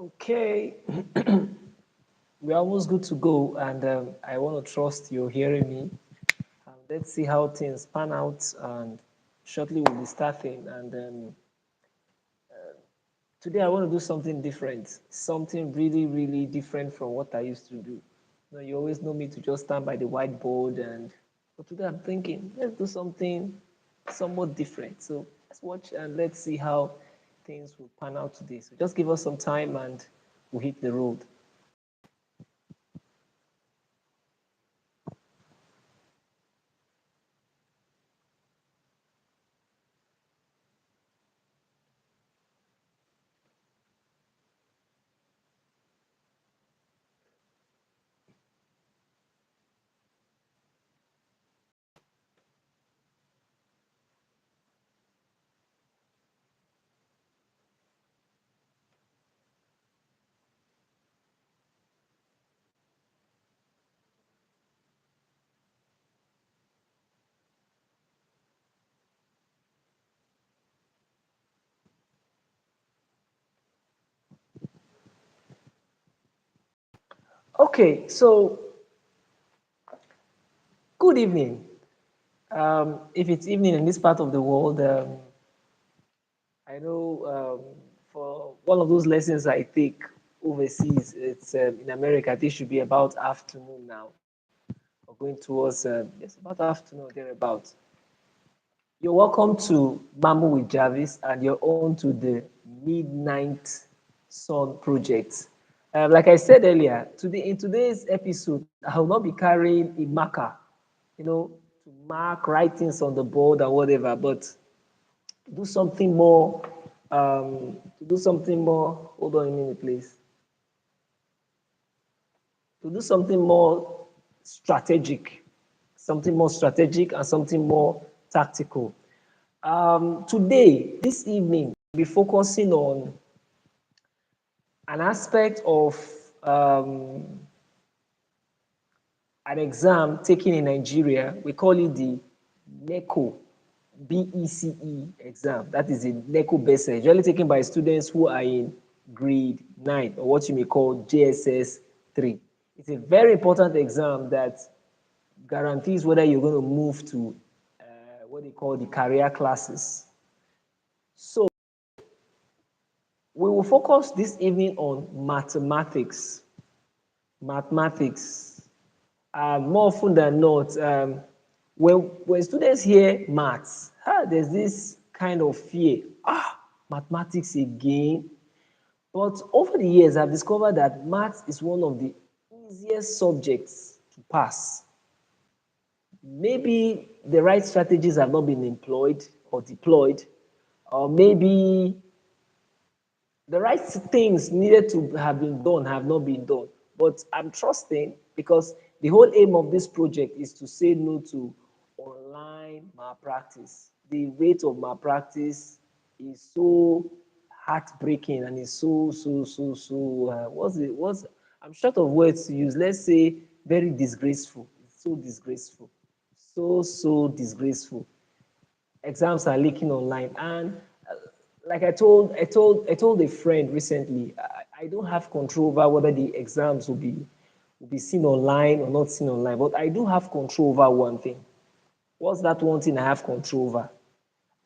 Okay, we're almost good to go, and I want to trust you're hearing me. Let's see how things pan out, and shortly we'll be starting. And today I want to do something different, something really, really different from what I used to do. You always know me to just stand by the whiteboard, but today I'm thinking, let's do something somewhat different. So let's watch and let's see how things will pan out today. So just give us some time, and we'll hit the road. Okay, so good evening. If it's evening in this part of the world, I know for one of those lessons I take overseas, it's in America, this should be about afternoon now, or going towards, yes, about afternoon, thereabout. You're welcome to Mamu with Jarvis, and you're on to the Midnight Sun Project. Like I said earlier, today in today's episode, I will not be carrying a marker, to mark writings on the board or whatever, but do something more, to do something more, hold on a minute, please. To do something more strategic and something more tactical. Today, this evening, we'll be focusing on an aspect of um, an exam taken in Nigeria. We call it the NECO BECE exam. That is the NECO BECE, usually taken by students who are in grade 9, or what you may call JSS 3. It's a very important exam that guarantees whether you're going to move to what they call the career classes. So we will focus this evening on mathematics. Mathematics. More often than not, when students hear maths, there's this kind of fear. Mathematics again. But over the years, I've discovered that maths is one of the easiest subjects to pass. Maybe the right strategies have not been employed or deployed, or maybe the right things needed to have been done have not been done. But I'm trusting, because the whole aim of this project is to say no to online malpractice. The rate of malpractice is so heartbreaking, and is what's I'm short of words to use. Let's say very disgraceful. It's so disgraceful. So disgraceful. Exams are leaking online, and like I told a friend recently, I don't have control over whether the exams will be seen online or not seen online, but I do have control over one thing. What's that one thing I have control over?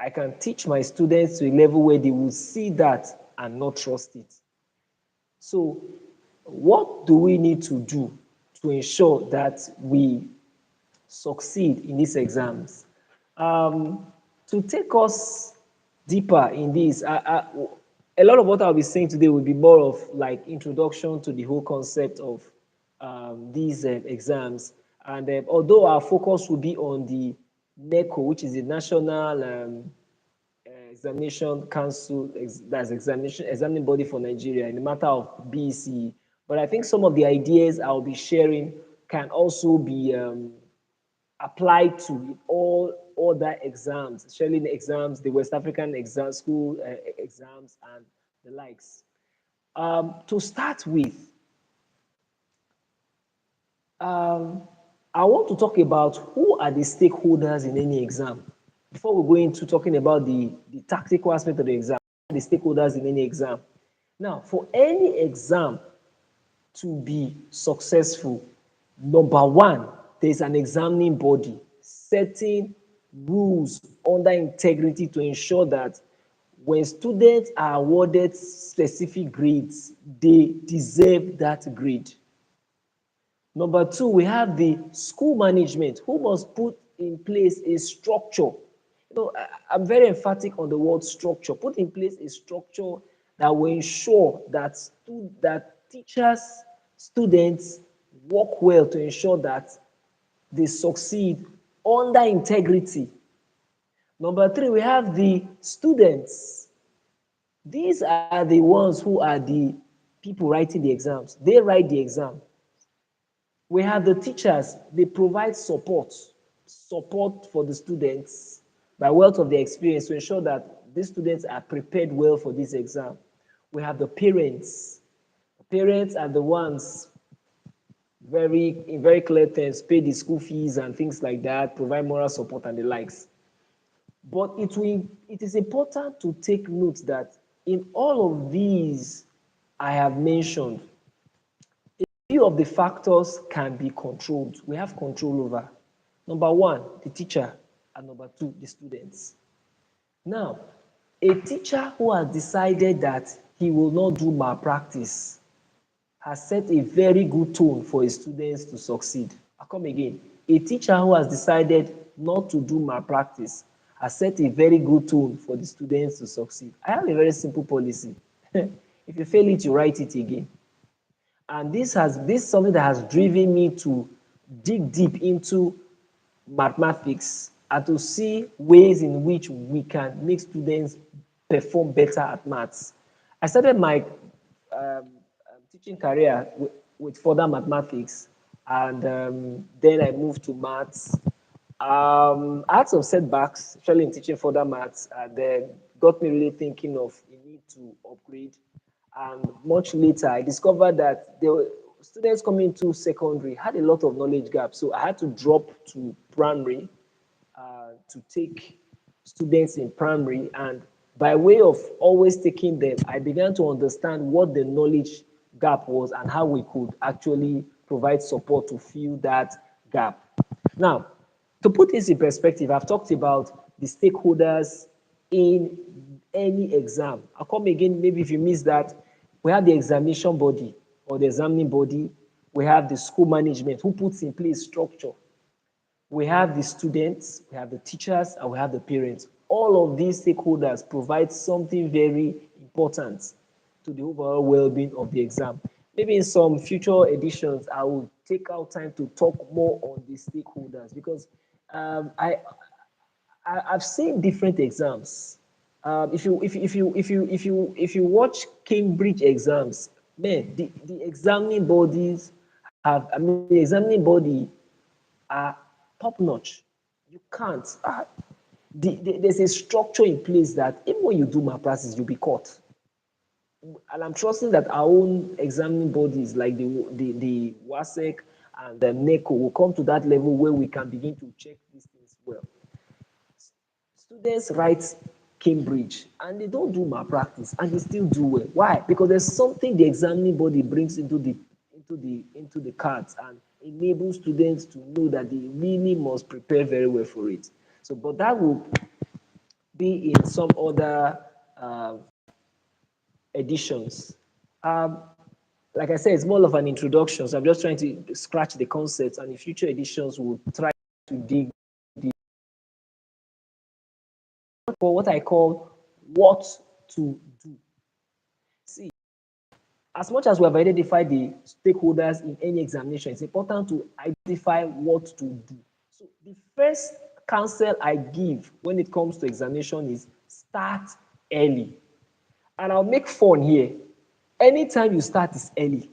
I can teach my students to a level where they will see that and not trust it. So what do we need to do to ensure that we succeed in these exams? To take us deeper in this, a lot of what I'll be saying today will be more of like introduction to the whole concept of these exams. And although our focus will be on the NECO, which is the National Examination Council, that's examining body for Nigeria, in the matter of BECE. But I think some of the ideas I'll be sharing can also be applied to all other exams, especially the exams, the West African exam school exams and the likes. To start with, um, I want to talk about who are the stakeholders in any exam. Before we go into talking about the tactical aspect of the exam, the stakeholders in any exam. Now, for any exam to be successful, number one, there's an examining body setting rules under integrity to ensure that when students are awarded specific grades, they deserve that grade. Number two, we have the school management who must put in place a structure. I'm very emphatic on the word structure. Put in place a structure that will ensure that teachers, students work well to ensure that they succeed under integrity. Number three, we have the students. These are the ones who are the people writing the exams. They write the exam. We have the teachers. They provide support for the students by wealth of their experience to ensure that these students are prepared well for this exam. We have the parents. Parents are the ones in very clear terms pay the school fees and things like that, provide moral support and the likes. But it is important to take note that in all of these I have mentioned, a few of the factors can be controlled. We have control over. Number one, the teacher, and number two, the students. Now, a teacher who has decided that he will not do malpractice has set a very good tone for his students to succeed. I come again. A teacher who has decided not to do malpractice has set a very good tone for the students to succeed. I have a very simple policy. If you fail it, you write it again. And this is something that has driven me to dig deep into mathematics and to see ways in which we can make students perform better at maths. I started my teaching career with further mathematics, and then I moved to maths. I had some setbacks, especially in teaching further maths, and then got me really thinking of a need to upgrade. And much later, I discovered that there were students coming into secondary had a lot of knowledge gaps, so I had to drop to primary to take students in primary. And by way of always taking them, I began to understand what the knowledge gap was and how we could actually provide support to fill that gap. Now, to put this in perspective, I've talked about the stakeholders in any exam. I'll come again, maybe if you missed that. We have the examination body or the examining body. We have the school management who puts in place structure. We have the students, we have the teachers, and we have the parents. All of these stakeholders provide something very important to the overall well-being of the exam. Maybe in some future editions, I will take out time to talk more on the stakeholders because I've seen different exams. If you watch Cambridge exams, man, the examining bodies the examining body are top notch. You can't. There's a structure in place that even when you do malpractice, you'll be caught. And I'm trusting that our own examining bodies like the WASEC and the NECO will come to that level where we can begin to check these things well. Students write Cambridge and they don't do malpractice and they still do well. Why? Because there's something the examining body brings into the cards and enables students to know that they really must prepare very well for it. So, but that will be in some other editions. Like I said, it's more of an introduction. So I'm just trying to scratch the concepts, and in future editions, we'll try to dig deep for what I call what to do. See, as much as we have identified the stakeholders in any examination, it's important to identify what to do. So the first counsel I give when it comes to examination is start early. And I'll make fun here. Anytime you start is early.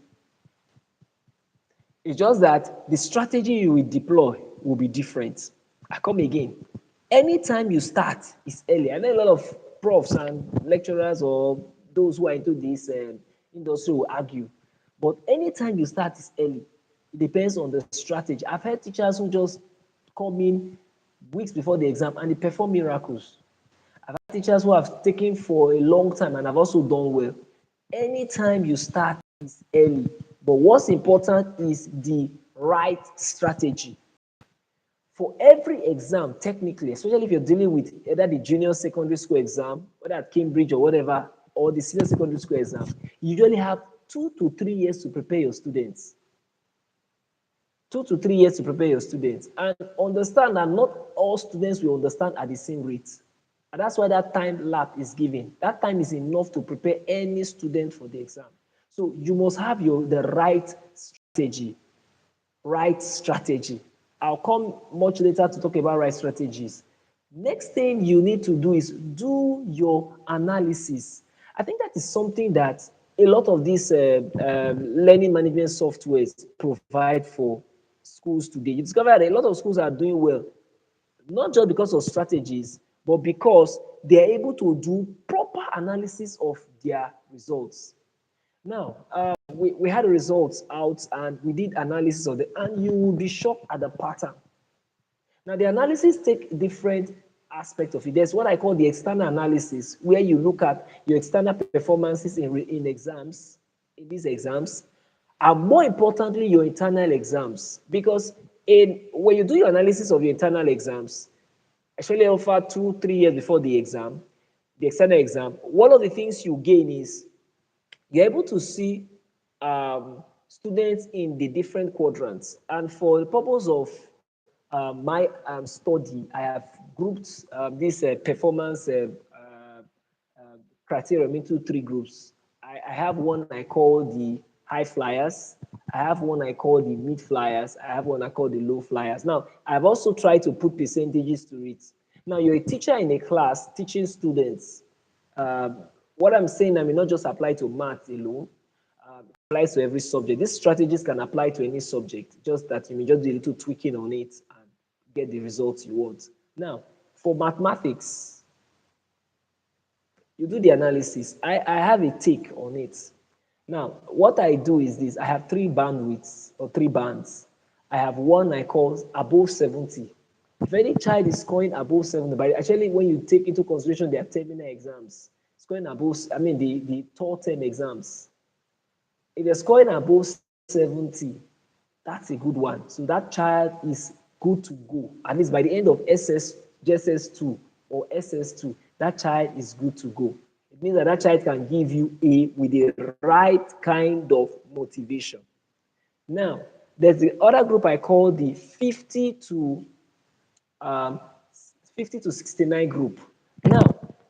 It's just that the strategy you will deploy will be different. I come again. Anytime you start is early. I know a lot of profs and lecturers or those who are into this industry will argue. But anytime you start is early. It depends on the strategy. I've had teachers who just come in weeks before the exam and they perform miracles. I've had teachers who have taken for a long time and have also done well. Anytime you start is early, but what's important is the right strategy. For every exam, technically, especially if you're dealing with either the junior secondary school exam, whether at Cambridge or whatever, or the senior secondary school exam, you usually have 2 to 3 years to prepare your students. 2 to 3 years to prepare your students. And understand that not all students will understand at the same rate. And that's why that time lap is given. That time is enough to prepare any student for the exam. So you must have the right strategy. Right strategy. I'll come much later to talk about right strategies. Next thing you need to do is do your analysis. I think that is something that a lot of these learning management softwares provide for schools today. You discover that a lot of schools are doing well, not just because of strategies, but because they are able to do proper analysis of their results. Now, we had the results out and we did analysis of them, and you will be shocked at the pattern. Now, the analysis take different aspects of it. There's what I call the external analysis, where you look at your external performances in exams, in these exams, and more importantly, your internal exams. Because when you do your analysis of your internal exams, especially over 2, 3 years before the exam, the external exam, one of the things you gain is you're able to see students in the different quadrants. And for the purpose of my study, I have grouped this performance criteria into 3 groups. I have one I call the high flyers, I have one I call the mid flyers, I have one I call the low flyers. Now, I've also tried to put percentages to it. Now, you're a teacher in a class teaching students. What I'm saying, I may not just apply to math alone. It applies to every subject. These strategies can apply to any subject, just that you may just do a little tweaking on it and get the results you want. Now, for mathematics, you do the analysis. I have a take on it. Now, what I do is this. I have 3 bandwidths or 3 bands. I have one I call above 70. If any child is scoring above 70, but actually when you take into consideration their terminal exams, scoring above, I mean the third term exams, if they're scoring above 70, that's a good one. So that child is good to go. At least by the end of JSS2 or SS2, that child is good to go. It means that that child can give you A with the right kind of motivation. Now, there's the other group I call the um, 50 to 69 group. Now,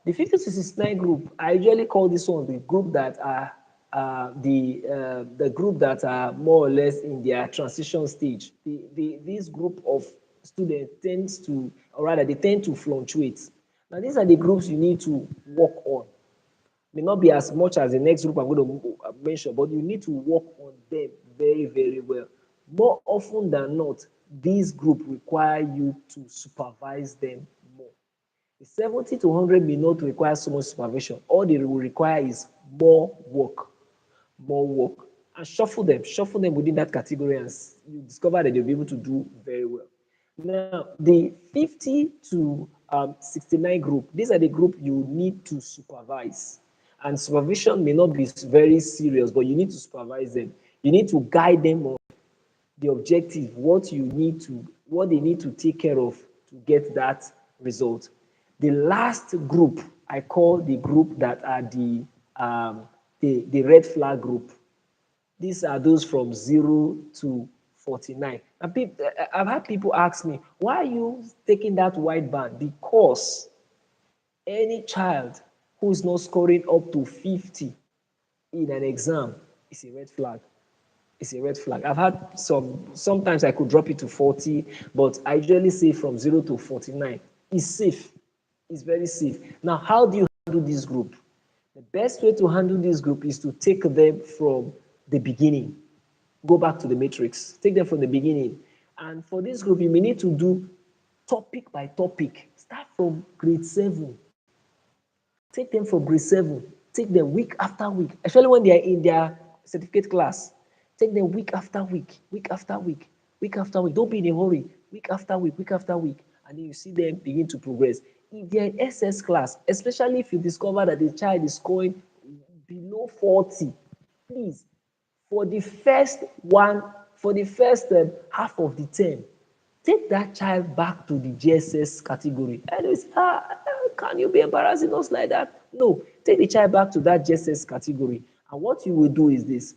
the 50 to 69 group, I usually call this one the group that are the group that are more or less in their transition stage. This group of students tends to, or rather, they tend to fluctuate. Now, these are the groups you need to work on. May not be as much as the next group I'm going to mention, but you need to work on them very, very well. More often than not, this group require you to supervise them more. The 70 to 100 may not require so much supervision. All they will require is more work, and shuffle them within that category, and you discover that they'll be able to do very well. Now, the 50 to 69 group, these are the group you need to supervise. And supervision may not be very serious, but you need to supervise them. You need to guide them on the objective, what they need to take care of to get that result. The last group I call the group that are the red flag group. These are those from 0 to 49. And I've had people ask me, why are you taking that white band? Because any child who is not scoring up to 50 in an exam is a red flag. It's a red flag. I've had sometimes I could drop it to 40, but I usually say from 0 to 49. It's safe. It's very safe. Now, how do you handle this group? The best way to handle this group is to take them from the beginning. Go back to the matrix. Take them from the beginning. And for this group, you may need to do topic by topic. Start from grade 7. Take them from grade 7. Take them week after week, especially when they are in their certificate class. Take them week after week, week after week, week after week. Don't be in a hurry. Week after week, week after week. And then you see them begin to progress. If they're in SS class, especially if you discover that the child is scoring below not 40. Please, for the first one, for the first half of the term, take that child back to the GSS category. And you say, can you be embarrassing us like that? No, take the child back to that GSS category. And what you will do is this: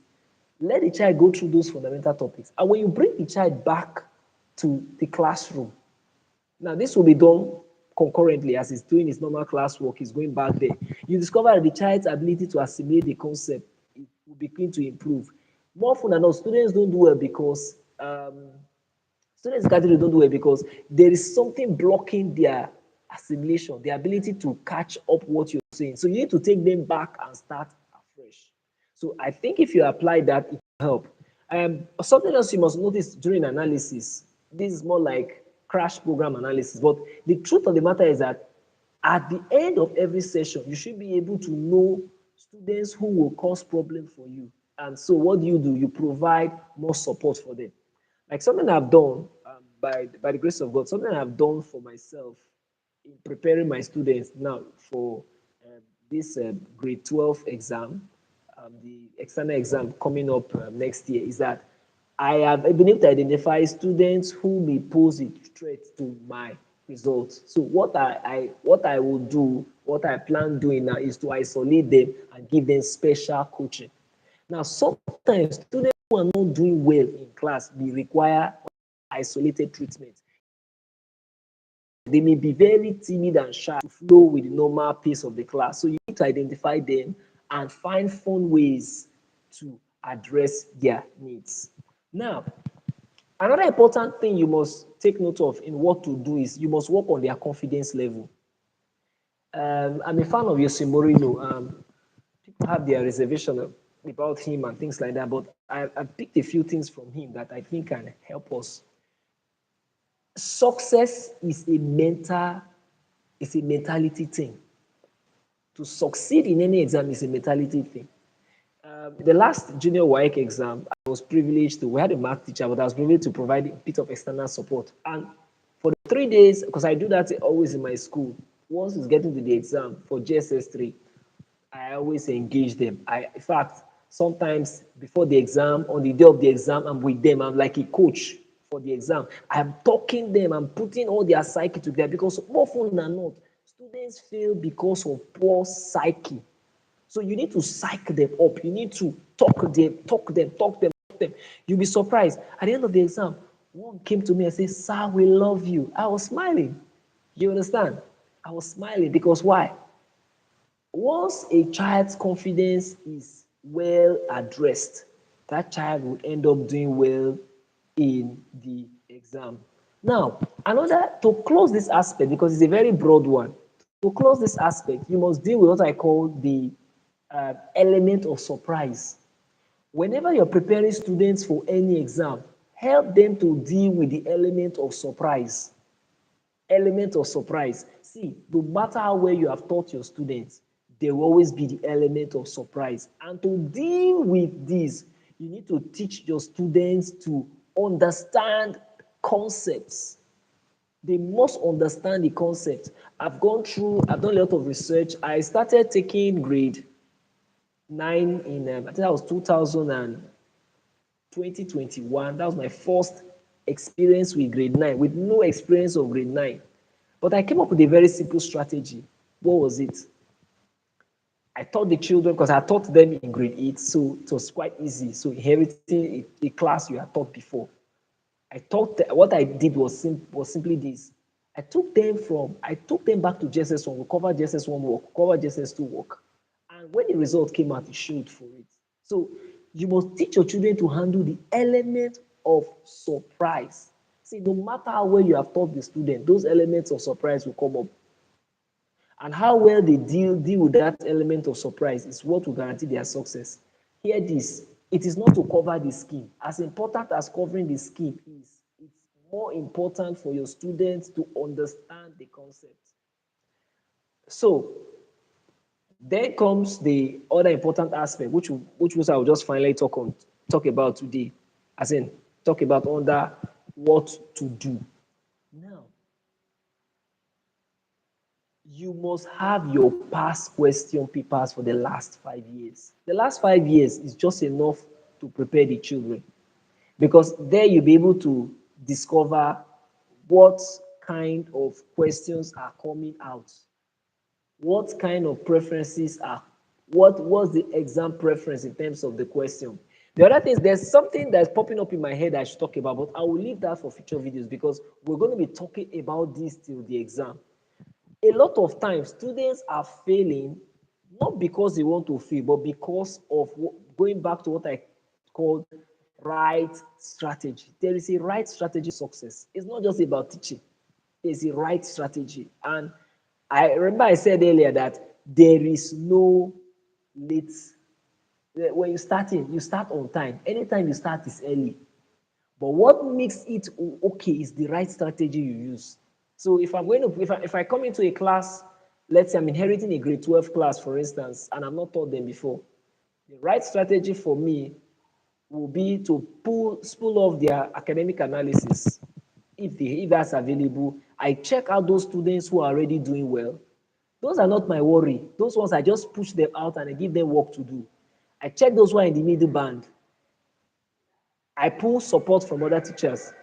let the child go through those fundamental topics. And when you bring the child back to the classroom, now this will be done concurrently as he's doing his normal classwork, he's going back there. You discover that the child's ability to assimilate the concept will begin to improve. More often than not, students don't do well because students category don't do it because there is something blocking their assimilation, their ability to catch up what you're saying. So you need to take them back and start afresh. So I think if you apply that, it will help. Something else you must notice during analysis, this is more like crash program analysis, but the truth of the matter is that at the end of every session, you should be able to know students who will cause problem for you. And so what do? You provide more support for them. Like something I've done by the grace of God, something I've done for myself in preparing my students now for this grade 12 exam, the external exam coming up next year, is that I have been able to identify students who may pose a threat to my results. So what I will do, what I plan doing now is to isolate them and give them special coaching. Now, sometimes students who are not doing well in class may require isolated treatment. They may be very timid and shy to flow with the normal pace of the class. So you need to identify them and find fun ways to address their needs. Now, another important thing you must take note of in what to do is you must work on their confidence level. I'm a fan of Jose Mourinho. People have their reservation about him and things like that, but I picked a few things from him that I think can help us. Success is a mentality thing. To succeed in any exam is a mentality thing. The last junior WAEC exam, I was privileged to, we had a math teacher, but I was privileged to provide a bit of external support. And for the 3 days, because I do that always in my school, once it's getting to the exam for GSS3, I always engage them. In fact, sometimes before the exam, on the day of the exam, I'm with them. I'm like a coach for the exam. I'm talking them. I'm putting all their psyche together because more often than not, students fail because of poor psyche. So you need to psych them up. You need to talk them. You'll be surprised. At the end of the exam, one came to me and said, "Sir, we love you." I was smiling. You understand? I was smiling because why? Once a child's confidence is well addressed, that child will end up doing well in the exam. Now, to close this aspect, because it's a very broad one, to close this aspect, you must deal with what I call the element of surprise. Whenever you're preparing students for any exam, help them to deal with the element of surprise. Element of surprise. See, no matter how well you have taught your students, there will always be the element of surprise. And to deal with this, you need to teach your students to understand concepts. They must understand the concept. I've done a lot of research. I started taking grade 9 in, I think that was 2021. That was my first experience with grade 9, with no experience of grade 9. But I came up with a very simple strategy. What was it? I taught the children, because I taught them in grade 8, so it was quite easy. So inheriting a class you had taught before. What I did was simply this. I took them back to JSS1. We covered JSS1 work, covered JSS2 work. And when the result came out, it showed for it. So you must teach your children to handle the element of surprise. See, no matter how well you have taught the student, those elements of surprise will come up. And how well they deal with that element of surprise is what will guarantee their success. Hear this: it is not to cover the scheme. As important as covering the scheme is, it's more important for your students to understand the concept. So then comes the other important aspect, which I will just finally talk about today, as in talk about under what to do. Now, you must have your past question papers for the last 5 years. The last 5 years is just enough to prepare the children, because there you'll be able to discover what kind of questions are coming out, what kind of preferences are, what was the exam preference in terms of the question. The other thing is, there's something that's popping up in my head I should talk about, but I will leave that for future videos because we're going to be talking about this till the exam. A lot of times students are failing not because they want to fail, but because of going back to what I called right strategy. There is a right strategy success. It's not just about teaching. There's a right strategy. And I remember I said earlier that there is no late. When you're starting, you start on time. Anytime you start is early. But what makes it okay is the right strategy you use. So if I'm going to, if I come into a class, let's say I'm inheriting a grade 12 class, for instance, and I'm not taught them before, the right strategy for me will be to spool off their academic analysis. If that's available, I check out those students who are already doing well. Those are not my worry. Those ones, I just push them out and I give them work to do. I check those who are in the middle band. I pull support from other teachers.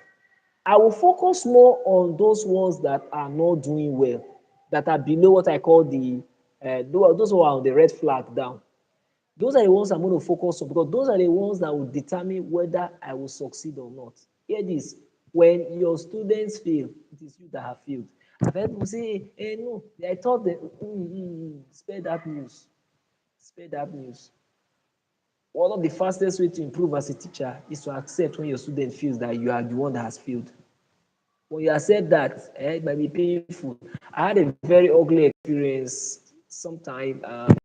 I will focus more on those ones that are not doing well, that are below what I call the those who are on the red flag down. Those are the ones I'm going to focus on, because those are the ones that will determine whether I will succeed or not. Hear this: when your students fail, it is you that have failed. I've heard people say, "Hey, no, I thought that." Spare that news. Spare that news. One of the fastest way to improve as a teacher is to accept when your student feels that you are the one that has failed. When you accept that, it might be painful. I had a very ugly experience sometime, and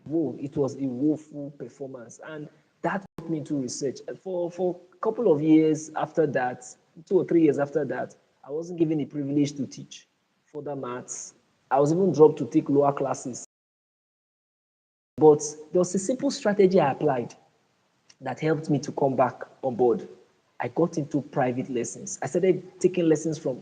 whoa, it was a woeful performance. And that brought me into research. And for a couple of years after that, 2 or 3 years after that, I wasn't given the privilege to teach further maths. I was even dropped to take lower classes. But there was a simple strategy I applied that helped me to come back on board. I got into private lessons. I started taking lessons from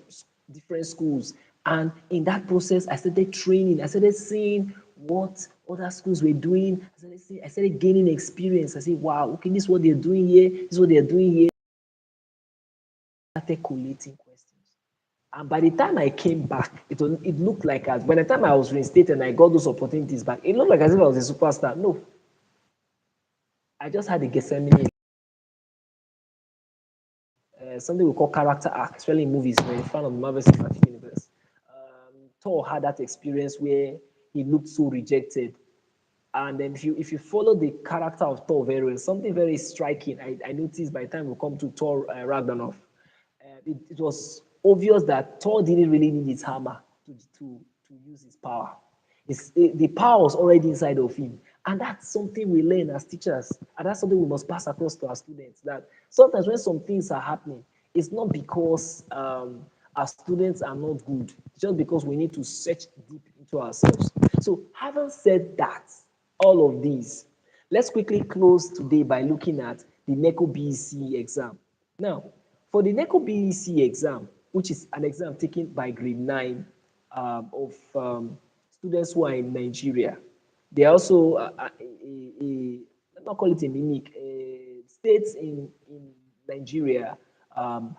different schools. And in that process, I started training. I started seeing what other schools were doing. I started gaining experience. I said, wow, okay, this is what they're doing here. This is what they're doing here. I started collating questions. And by the time I came back, it looked like, as by the time I was reinstated and I got those opportunities back, it looked like as if I was a superstar. No, I just had a Gethsemane, something we call character arc, especially in movies. When you're a fan of the Marvel Cinematic Universe, Thor had that experience where he looked so rejected. And then if you follow the character of Thor very well, something very striking I noticed by the time we come to Thor Ragnarok, it was obvious that Thor didn't really need his hammer to use his power. The power was already inside of him. And that's something we learn as teachers. And that's something we must pass across to our students. That sometimes when some things are happening, it's not because our students are not good. It's just because we need to search deep into ourselves. So having said that, all of these, let's quickly close today by looking at the NECO BECE exam. Now, for the NECO BECE exam, which is an exam taken by grade 9 of students who are in Nigeria, they are also let's not call it a mimic, states in Nigeria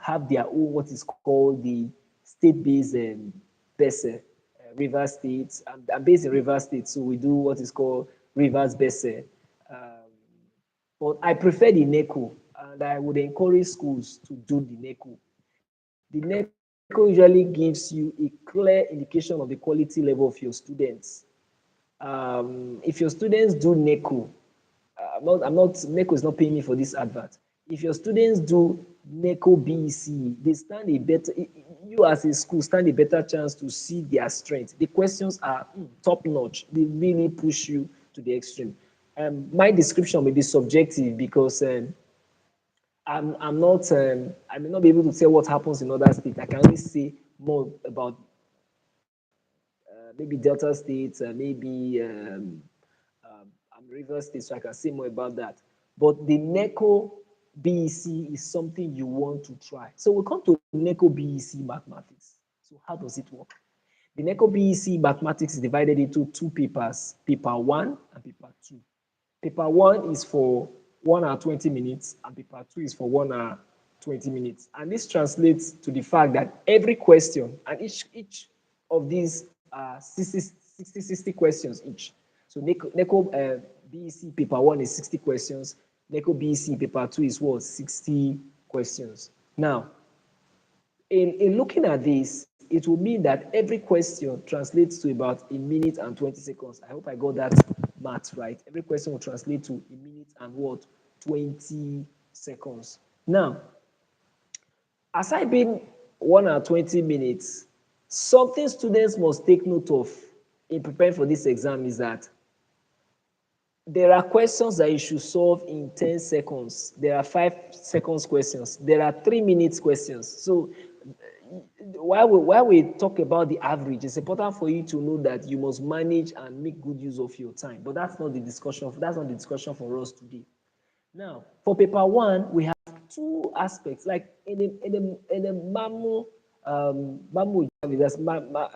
have their own what is called the state-based BECE. Rivers State. I'm based in Rivers State, so we do what is called Rivers BECE. But I prefer the NECO, and I would encourage schools to do the NECO. The NECO usually gives you a clear indication of the quality level of your students. If your students do NECO, NECO is not paying me for this advert. If your students do NECO BECE, they stand a better, you as a school stand a better chance to see their strength. The questions are top notch. They really push you to the extreme. My description may be subjective because I'm not, I may not be able to tell what happens in other states. I can only say more about maybe Delta states, maybe I'm River State, so I can say more about that. But the NECO BEC is something you want to try. So we come to NECO BEC mathematics. So how does it work? The NECO BECE mathematics is divided into two papers, paper 1 and paper 2. Paper 1 is for 1 hour 20 minutes and paper 2 is for 1 hour 20 minutes. And this translates to the fact that every question, and each of these 60 questions each. So NECO BECE paper 1 is 60 questions. NECO BECE paper 2 is what? 60 questions. Now, in looking at this, it will mean that every question translates to about 1 minute and 20 seconds. I hope I got that math right. Every question will translate to 1 minute and what? 20 seconds. Now, aside being 1 hour 20 minutes, something students must take note of in preparing for this exam is that there are questions that you should solve in 10 seconds. There are 5 seconds questions. There are 3 minutes questions. So while we talk about the average, it's important for you to know that you must manage and make good use of your time. But that's not the discussion. That's not the discussion for us today. Now, for paper 1, we have 2 aspects. Like in the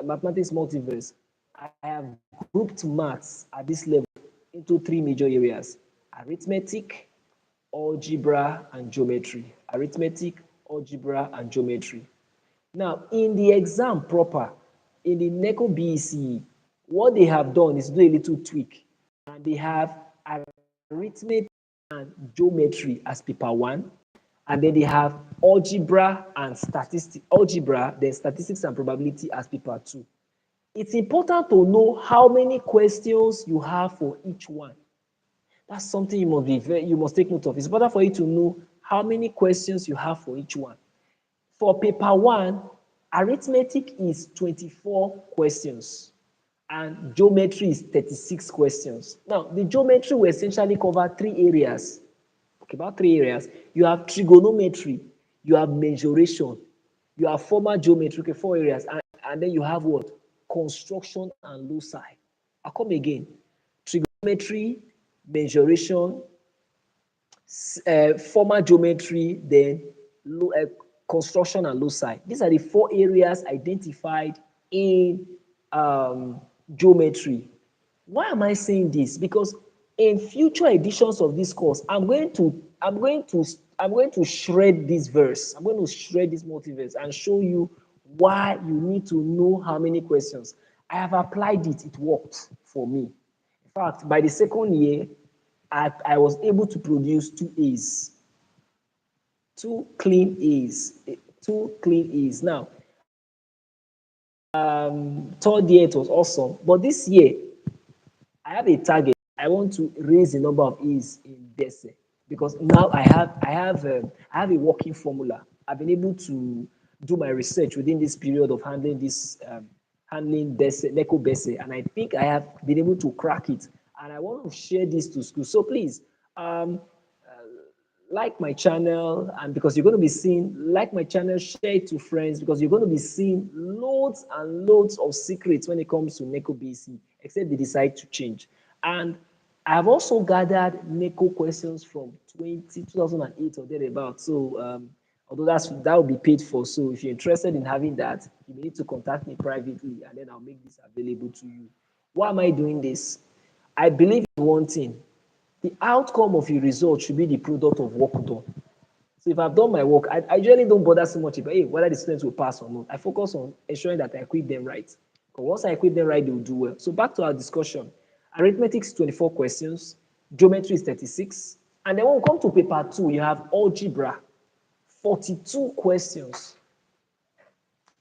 mathematics multiverse, I have grouped maths at this level into 3 major areas: arithmetic, algebra, and geometry. Arithmetic, algebra, and geometry. Now, in the exam proper, in the NECO BECE, what they have done is do a little tweak, and they have arithmetic and geometry as paper 1, and then they have algebra and statistics, then statistics and probability as paper 2. It's important to know how many questions you have for each one. That's something you must take note of. It's important for you to know how many questions you have for each one. For paper 1, arithmetic is 24 questions and geometry is 36 questions. Now, the geometry will essentially cover 3 areas. Okay, about 3 areas. You have trigonometry, you have mensuration, you have formal geometry, okay, 4 areas, and then you have what? Construction and loci. I'll come again. Trigonometry, mensuration, formal geometry, then construction and loci. These are the 4 areas identified in geometry. Why am I saying this? Because in future editions of this course, I'm going to shred this verse. I'm going to shred this multiverse and show you why you need to know how many questions. I have applied it. It worked for me. In fact, by the second year, I was able to produce 2 A's. 2 clean A's. 2 clean A's. Now, third year it was awesome, but this year I have a target. I want to raise the number of A's in BECE because now I have a working formula. I've been able to do my research within this period of handling this handling BECE, NECO BECE, and I think I have been able to crack it. And I want to share this to school. So please, like my channel, and because you're going to be seeing, like my channel, share it to friends, because you're going to be seeing loads and loads of secrets when it comes to NECO BECE, except they decide to change. And I've also gathered NECO questions from 2008 or thereabouts. So although that will be paid for, so if you're interested in having that, you need to contact me privately, and then I'll make this available to you. Why am I doing this? I believe in one thing. The outcome of your result should be the product of work done. So if I've done my work, I usually don't bother so much about whether the students will pass or not. I focus on ensuring that I equip them right. Because once I equip them right, they will do well. So back to our discussion. Arithmetic is 24 questions. Geometry is 36. And then when we come to paper 2, you have algebra, 42 questions.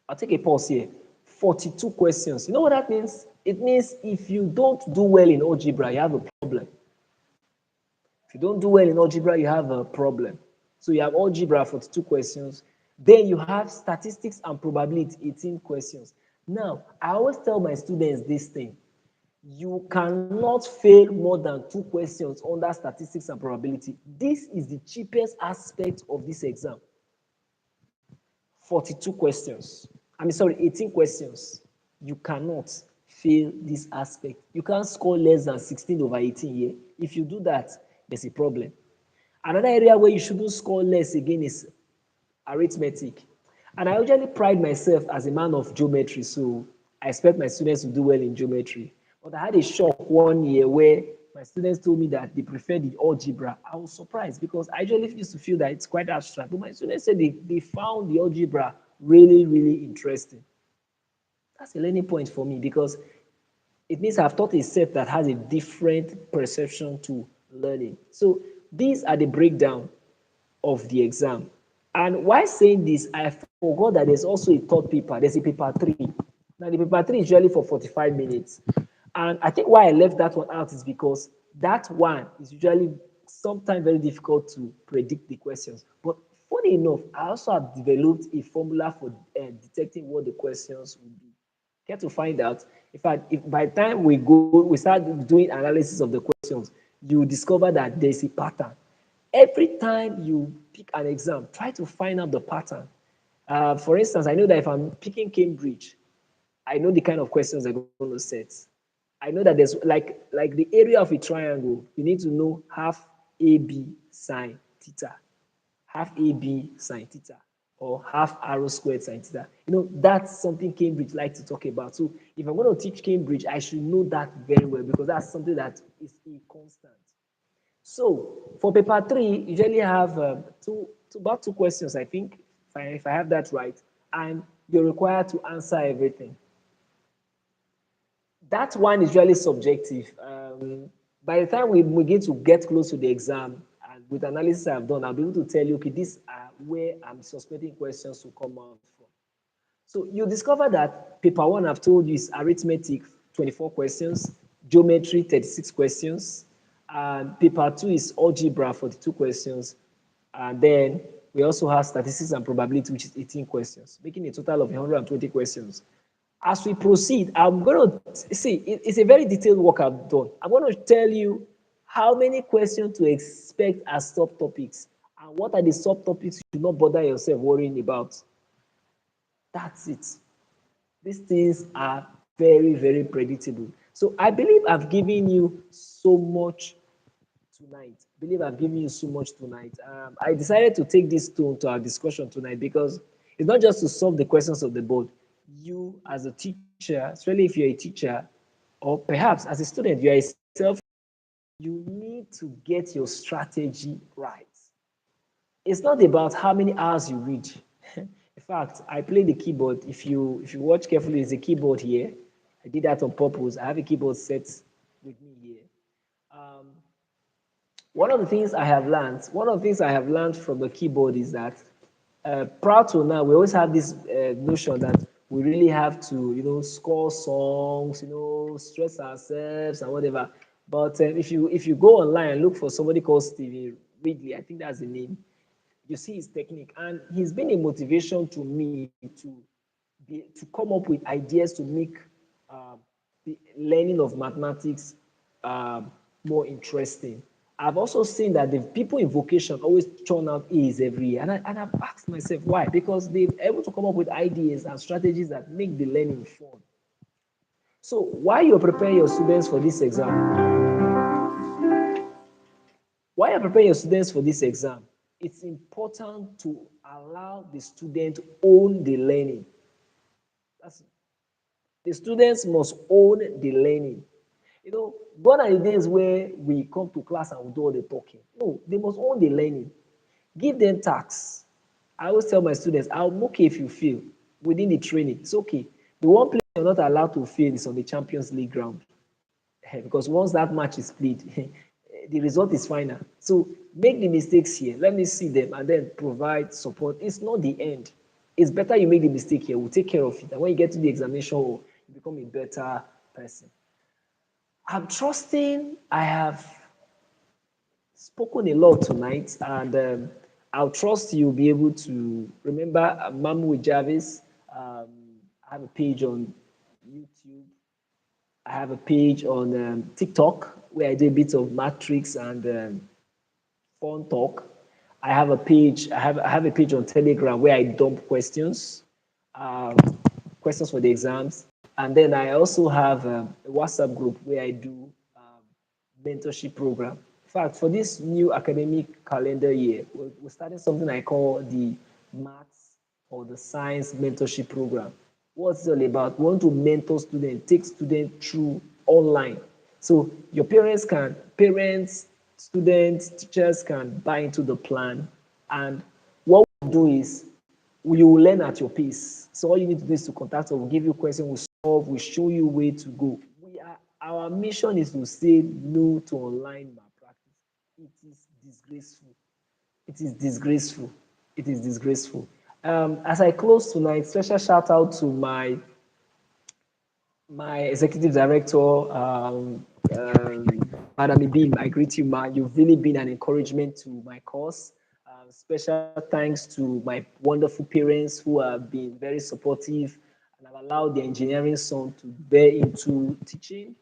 I'll take a pause here. 42 questions. You know what that means? It means if you don't do well in algebra, you have a problem. If you don't do well in algebra, you have a problem. So you have algebra, 42 questions. Then you have statistics and probability, 18 questions. Now, I always tell my students this thing. You cannot fail more than 2 questions under statistics and probability. This is the cheapest aspect of this exam. 42 questions. 18 questions. You cannot fail this aspect. You can't score less than 16 over 18 here. If you do that, there's a problem. Another area where you shouldn't score less again is arithmetic. And I usually pride myself as a man of geometry, so I expect my students to do well in geometry. But I had a shock one year where my students told me that they preferred the algebra. I was surprised because I usually used to feel that it's quite abstract. But my students said they found the algebra really, really interesting. That's a learning point for me because it means I've taught a set that has a different perception to learning. So these are the breakdown of the exam. And while saying this, I forgot that there's also a third paper. There's a paper 3. Now, the paper 3 is usually for 45 minutes. And I think why I left that one out is because that one is usually sometimes very difficult to predict the questions. But funny enough, I also have developed a formula for detecting what the questions will be. Get to find out. In fact, if by the time we start doing analysis of the questions, you discover that there's a pattern. Every time you pick an exam, try to find out the pattern. For instance, I know that if I'm picking Cambridge, I know the kind of questions they're going to set. I know that there's like the area of a triangle, you need to know half AB sine theta, half AB sine theta, or half arrow squared sine theta. You know, that's something Cambridge likes to talk about. So if I'm going to teach Cambridge, I should know that very well because that's something that is a constant. So for paper 3, you usually have about two questions, I think, if I have that right, and you're required to answer everything. That one is really subjective. By the time we begin to get close to the exam, and with analysis I've done, I'll be able to tell you, okay, these are where I'm suspecting questions to come out from. So you discover that paper 1, I've told you, is arithmetic, 24 questions, geometry, 36 questions, and paper 2 is algebra, 42 questions, and then we also have statistics and probability, which is 18 questions, making a total of 120 questions. As we proceed, I'm going to see, it's a very detailed work I've done. I'm going to tell you how many questions to expect as subtopics and what are the subtopics you should not bother yourself worrying about. That's it. These things are very, very predictable. So I believe I've given you so much tonight. I believe I've given you so much tonight. I decided to take this tone to our discussion tonight because it's not just to solve the questions of the board. You, as a teacher, especially if you're a teacher, or perhaps as a student, you are a self, you need to get your strategy right. It's not about how many hours you read. In fact, I play the keyboard. If you watch carefully, there's a keyboard here. I did that on purpose. I have a keyboard set with me here. Um, one of the things I have learned from the keyboard is that prior to now, we always have this notion that we really have to, score songs, stress ourselves and whatever. But if you go online and look for somebody called Stevie Ridley, I think that's the name, you see his technique, and he's been a motivation to me to come up with ideas to make um, the learning of mathematics more interesting. I've also seen that the people in vocation always churn out A's every year, and I've asked myself why, because they're able to come up with ideas and strategies that make the learning fun. So while you're preparing your students for this exam, it's important to allow the student own the learning. That's, the students must own the learning. Gone are the days where we come to class and we do all the talking. No, they must own the learning. Give them tasks. I always tell my students, I'm okay if you fail within the training. It's okay. The one place you're not allowed to fail is on the Champions League ground. Because once that match is played, the result is final. So make the mistakes here. Let me see them and then provide support. It's not the end. It's better you make the mistake here. We'll take care of it. And when you get to the examination hall, you become a better person. I'm trusting I have spoken a lot tonight, and I'll trust you'll be able to remember Mamu Jarvis. I have a page on YouTube. I have a page on TikTok where I do a bit of matrix and fun talk. I have a page. I have a page on Telegram where I dump questions, um, questions for the exams, and then I also have a WhatsApp group where I do mentorship program. In fact, for this new academic calendar year, we're starting something I call the Maths or the Science Mentorship Program. What's it all about? We want to mentor students, take students through online. So your parents, students, teachers can buy into the plan. And what we do is you will learn at your pace. So all you need to do is to contact us. We'll give you questions, we'll solve, we'll show you where to go. Our mission is to say no to online malpractice. It is disgraceful. It is disgraceful. It is disgraceful. As I close tonight, special shout out to my executive director, Madam Ibim. I greet you, ma. You've really been an encouragement to my course. Special thanks to my wonderful parents who have been very supportive and have allowed the engineering son to bear into teaching.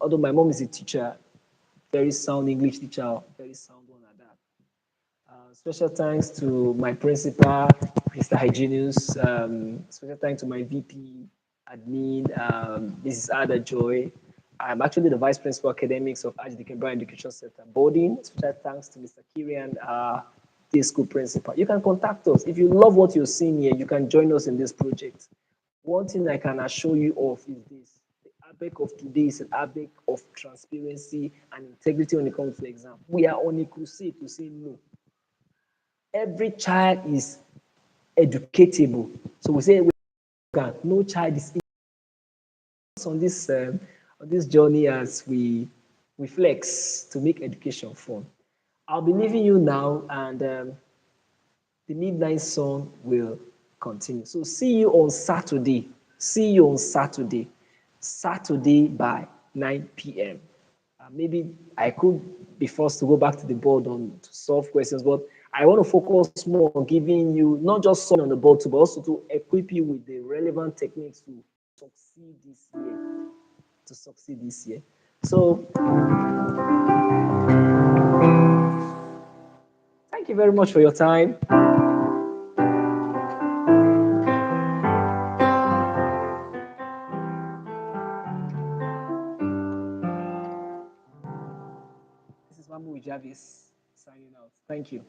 Although my mom is a teacher, very sound English teacher, very sound one at that. Special thanks to my principal, Mr. Hygienius. Special thanks to my VP, admin, Mrs. Ada Joy. I'm actually the vice principal academics of Archdeacon Brown Education Center boarding. Special thanks to Mr. Kirian, day school principal. You can contact us. If you love what you're seeing here, you can join us in this project. One thing I can assure you of is this. The ABEC of today is an ABEC of transparency and integrity when it comes to exam. We are on a crusade to say no. Every child is educatable. So we say no child is on this journey as we flex to make education fun. I'll be leaving you now, and the Midnight Sun will continue. So see you on Saturday. See you on Saturday. Saturday by 9 p.m. Maybe I could be forced to go back to the board to solve questions, but I want to focus more on giving you not just something on the board, but also to equip you with the relevant techniques to succeed this year. To succeed this year. So thank you very much for your time. This is Mamu Javis signing out. Thank you.